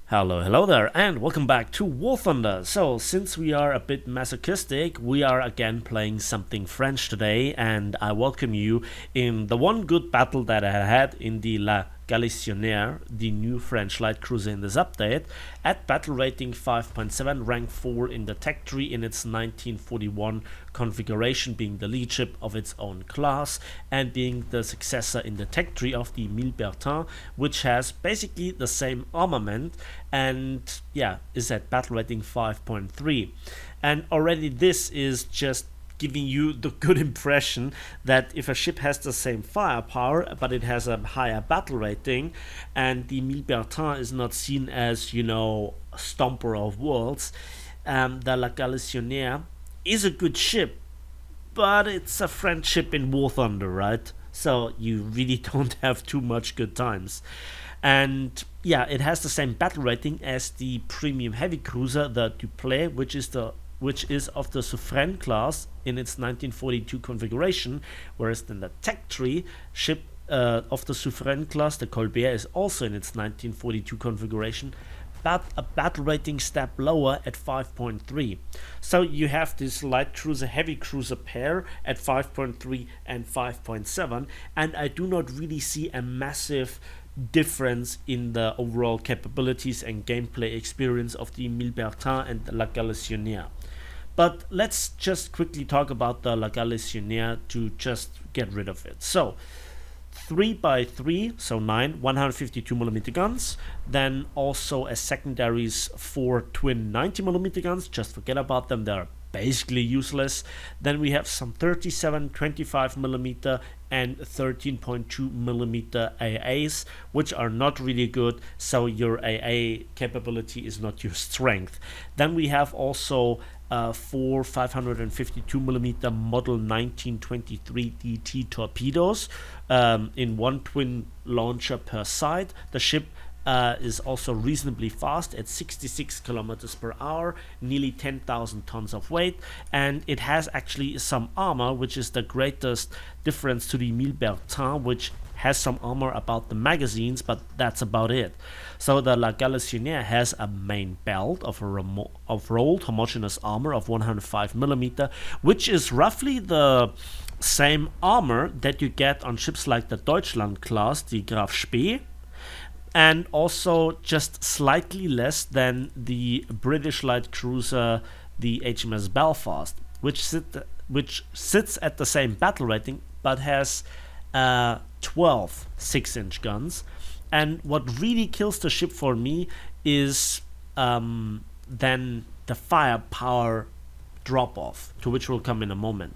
Hello there, and welcome back to War Thunder. So, since we are a bit masochistic, we are again playing something French today, and I welcome you in the one good battle that I had in the Galissionnière, the new French light cruiser in this update, at battle rating 5.7, rank 4 in the tech tree in its 1941 configuration, being the lead ship of its own class, and being the successor in the tech tree of the Mille Bertin, which has basically the same armament, and yeah, is at battle rating 5.3. And already this is just giving you the good impression that if a ship has the same firepower but it has a higher battle rating, and the Mille Bertin is not seen as, you know, a stomper of worlds, the Galissionnière is a good ship, but it's a French ship in War Thunder, right? So you really don't have too much good times. And yeah, it has the same battle rating as the premium heavy cruiser, the Dupleix, which is of the Syphon class in its 1942 configuration, whereas in the tech tree ship of the Syphon class, the Colbert, is also in its 1942 configuration, but a battle rating step lower at 5.3. So you have this light cruiser heavy cruiser pair at 5.3 and 5.7, and I do not really see a massive difference in the overall capabilities and gameplay experience of the Mille Bertin and the La Galissionnière. But let's just quickly talk about the La Galissionnière to just get rid of it. So 3x3, so 9 152mm guns, then also as secondaries 4 twin 90mm guns. Just forget about them, they're basically useless. Then we have some 37 25mm and 13.2mm AAs, which are not really good, so your AA capability is not your strength. Then we have also 4 552mm model 1923 DT torpedoes in one twin launcher per side. The ship is also reasonably fast at 66 kilometers per hour, nearly 10,000 tons of weight, and it has actually some armor, which is the greatest difference to the Mille Bertin, which has some armor about the magazines, but that's about it. So the La Galissionnière has a main belt of rolled homogeneous armor of 105mm, which is roughly the same armor that you get on ships like the Deutschland class, the Graf Spee, and also just slightly less than the British light cruiser, the HMS Belfast, which sits at the same battle rating but has 12 6-inch guns. And what really kills the ship for me is then the firepower drop off, to which we'll come in a moment.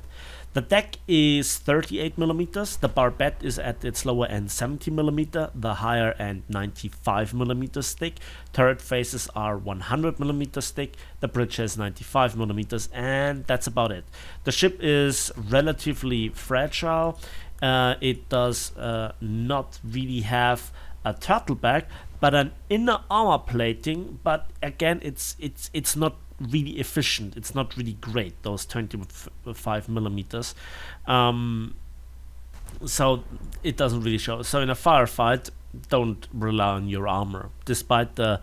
The deck is 38mm, the barbette is at its lower end 70mm, the higher end 95mm stick, turret faces are 100mm stick, the bridge has 95mm, and that's about it. The ship is relatively fragile, it does not really have a turtleback, but an inner armor plating, but again it's not really efficient, it's not really great, those 25mm, so it doesn't really show. So in a firefight, don't rely on your armor despite the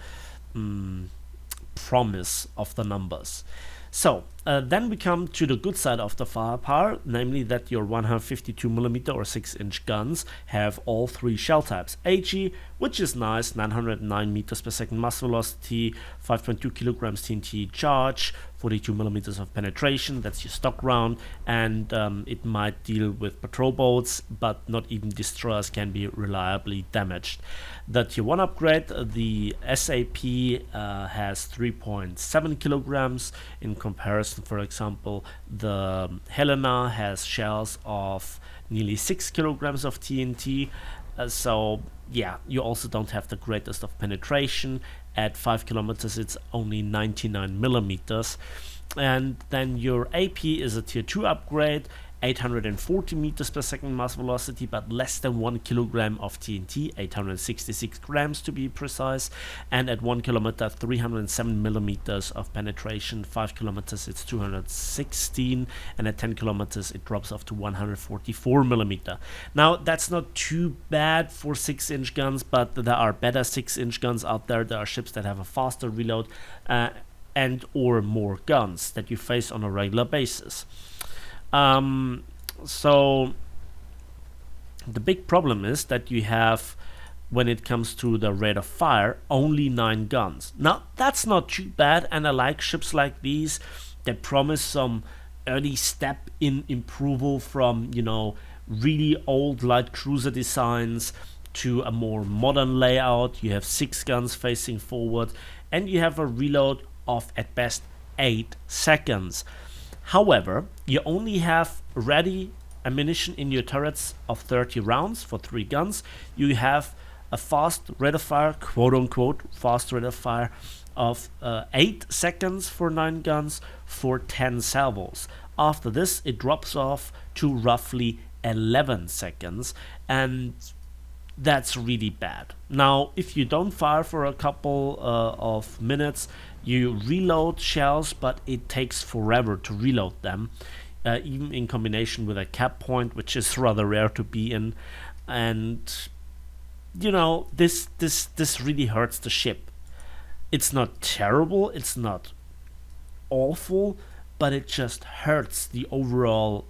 promise of the numbers. So then we come to the good side of the firepower, namely that your 152mm or 6-inch guns have all three shell types. AG, which is nice, 909 meters per second muzzle velocity, 5.2 kilograms TNT charge, 42mm of penetration, that's your stock round, and it might deal with patrol boats, but not even destroyers can be reliably damaged. The tier 1 upgrade, the SAP has 3.7 kilograms. In comparison, for example, the Helena has shells of nearly 6 kilograms of TNT. So yeah, you also don't have the greatest of penetration. At 5 kilometers it's only 99 millimeters. And then your AP is a tier 2 upgrade, 840 meters per second mass velocity, but less than 1 kilogram of TNT, 866 grams to be precise, and at 1 kilometer 307 millimeters of penetration, 5 kilometers it's 216, and at 10 kilometers it drops off to 144 millimeter. Now that's not too bad for 6-inch guns, but there are better 6-inch guns out there. There are ships that have a faster reload and or more guns that you face on a regular basis. So the big problem is that you have, when it comes to the rate of fire, only 9 guns. Now that's not too bad, and I like ships like these that promise some early step in improvement from, you know, really old light cruiser designs to a more modern layout. You have 6 guns facing forward, and you have a reload of at best 8 seconds. However, you only have ready ammunition in your turrets of 30 rounds for 3 guns. You have a fast rate of fire, quote unquote, fast rate of fire of 8 seconds for 9 guns for 10 salvos. After this, it drops off to roughly 11 seconds, and that's really bad. Now, if you don't fire for a couple of minutes, you reload shells, but it takes forever to reload them, even in combination with a cap point, which is rather rare to be in. And you know, this really hurts the ship. It's not terrible, it's not awful, but it just hurts the overall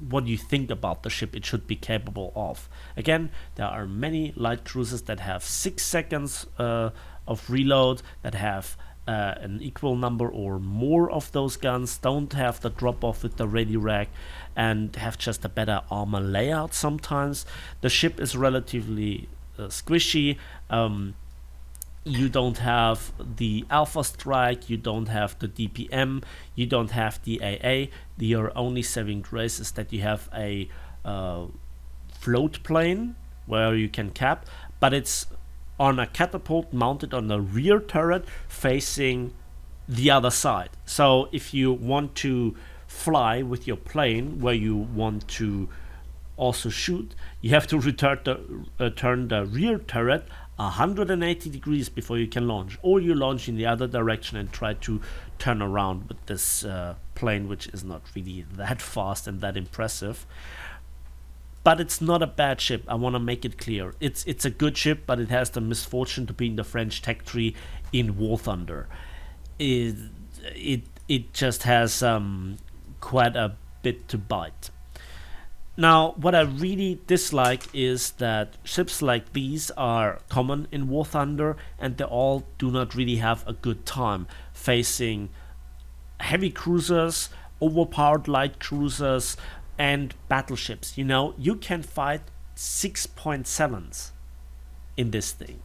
what you think about the ship it should be capable of. Again, there are many light cruisers that have 6 seconds of reload, that have an equal number or more of those guns, don't have the drop off with the ready rack, and have just a better armor layout sometimes. The ship is relatively squishy. You don't have the Alpha Strike, you don't have the DPM, you don't have the AA. Your only saving grace is that you have a float plane where you can cap, but it's on a catapult mounted on the rear turret facing the other side. So if you want to fly with your plane where you want to also shoot, you have to turn the rear turret 180 degrees before you can launch, or you launch in the other direction and try to turn around with this plane, which is not really that fast and that impressive. But it's not a bad ship, I want to make it clear. It's a good ship, but it has the misfortune to be in the French tech tree in War Thunder. It just has quite a bit to bite. Now, what I really dislike is that ships like these are common in War Thunder, and they all do not really have a good time facing heavy cruisers, overpowered light cruisers, and battleships. You know, you can fight 6.7s in this thing.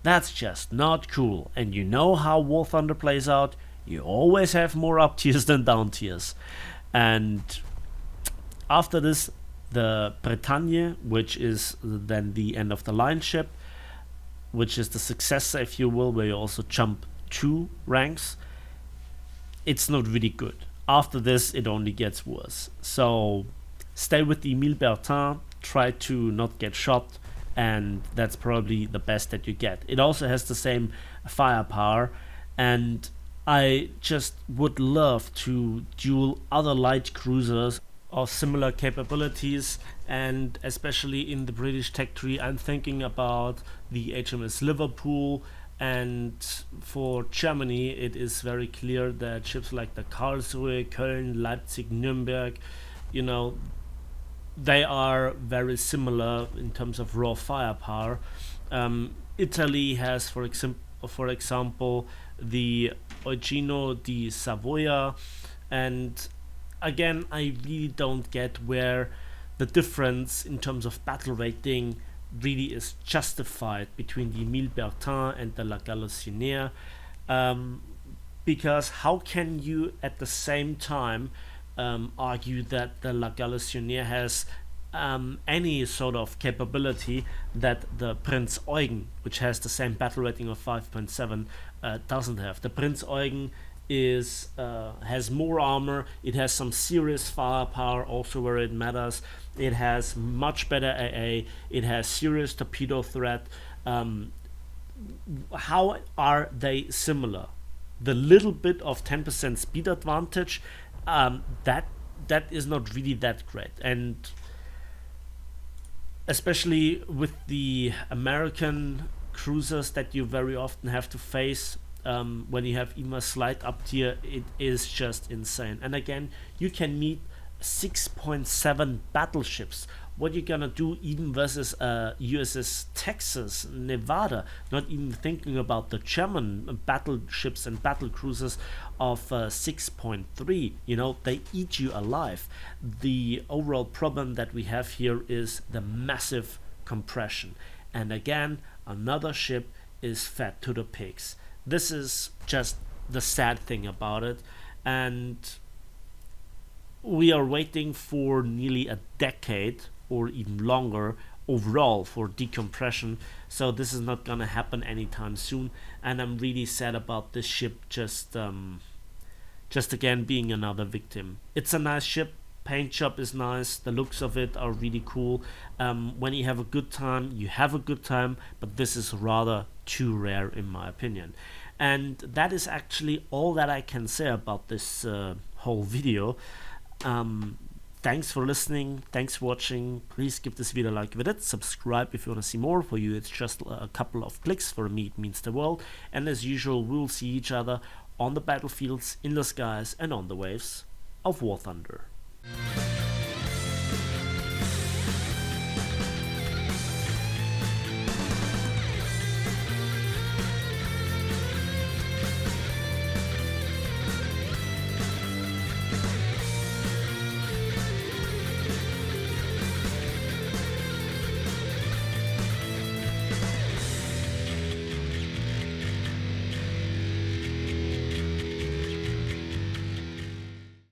That's just not cool. And you know how War Thunder plays out. You always have more up tiers than down tiers. And after this, the Bretagne, which is then the end of the line ship, which is the successor, if you will, where you also jump 2 ranks, it's not really good. After this, it only gets worse. So stay with the Emile Bertin, try to not get shot, and that's probably the best that you get. It also has the same firepower, and I just would love to duel other light cruisers of similar capabilities, and especially in the British tech tree, I'm thinking about the HMS Liverpool. And for Germany, it is very clear that ships like the Karlsruhe, Köln, Leipzig, Nuremberg, you know, they are very similar in terms of raw firepower. Italy has, for example, the Eugenio di Savoia, and again, I really don't get where the difference in terms of battle rating really is justified between the Emile Bertin and the Galissionnière, because how can you at the same time argue that the Galissionnière has any sort of capability that the Prinz Eugen, which has the same battle rating of 5.7, doesn't have? The Prinz Eugen is has more armor, it has some serious firepower also where it matters, it has much better AA, it has serious torpedo threat. How are they similar? The little bit of 10% speed advantage, that is not really that great, and especially with the American cruisers that you very often have to face, when you have even a slight up tier, it is just insane. And again, you can meet 6.7 battleships. What you're gonna do even versus USS Texas, Nevada, not even thinking about the German battleships and battle cruisers of 6.3, you know, they eat you alive. The overall problem that we have here is the massive compression. And again, another ship is fed to the pigs. This is just the sad thing about it, and we are waiting for nearly a decade or even longer overall for decompression, so this is not gonna happen anytime soon, and I'm really sad about this ship just again being another victim. It's a nice ship, paint job is nice, the looks of it are really cool. When you have a good time, you have a good time, but this is rather too rare in my opinion. And that is actually all that I can say about this whole video. Thanks for listening, thanks for watching. Please give this video a like if it is, subscribe if you want to see more. For you it's just a couple of clicks, for me it means the world. And as usual, we'll see each other on the battlefields, in the skies, and on the waves of War Thunder.